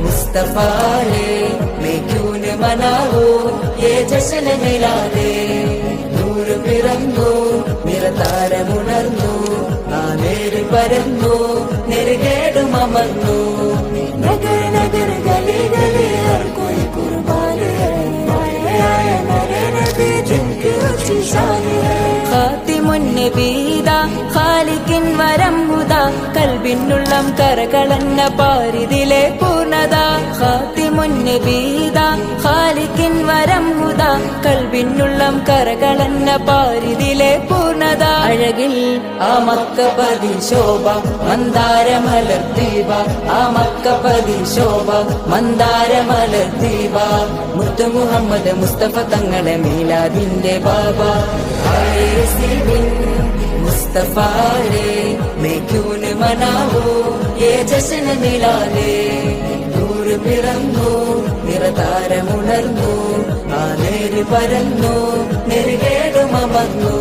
मुस्तफाए मैं क्यों न मनाऊं ये जश्न मिलादे नूर പിറന്നു നിറതാരമുണർന്നു ആ നേര് പരന്നു നെറുകേടുമർന്നു നഗര നഗര ഗലി ഗലി ഹർ കോയി കുർബാനി ആയ നരേ നബി ജിൻകി ഉച്ചി ശാനി ഖാതിമുൻ നബീദാ ഖാലിഖിൻ വരം ഹുദാ കൽബിനുള്ളം കരകളന്ന പാരിതിലെ പൂർണ്ണത ഖാതിമുൻ നബീദാ ഖാലിഖിൻ വരം ഹുദാ കൽബിനുള്ളം കരകളന്ന പാരിതിലെ പൂർണ്ണത അഴകിൽ ആ മക്കപതി ശോഭ മന്ദാരമലർ ദീപ ആ മക്കപതി ശോഭ മന്ദാരമലർ ദീപ മുത്തു മുഹമ്മദ് മുസ്തഫ തങ്ങളെ മീലാദിന്റെ ബാബ मुस्तफाए मैं क्यों न मनाऊं ये जश्न मिलादे നൂർ പിറന്നു നിറതാരമുണർന്നു ആ നേര് പരന്നു നെറുകേടുമർന്നു